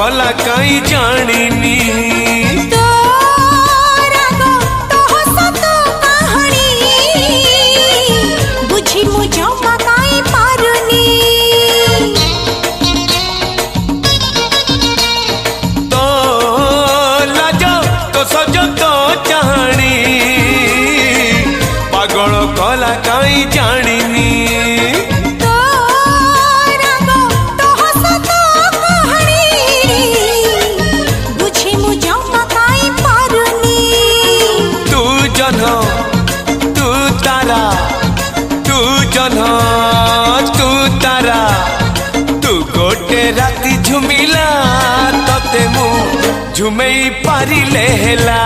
कला कहीं जानिनी तो राग तो हसत कहानी बुझी मु जमा काई पारुनी तो लाज तो सज तो चाहनी पागल कला कहीं जानिनी तू तारा तू गोटे राति झुमिला तते मु झुमई पारिले हेला।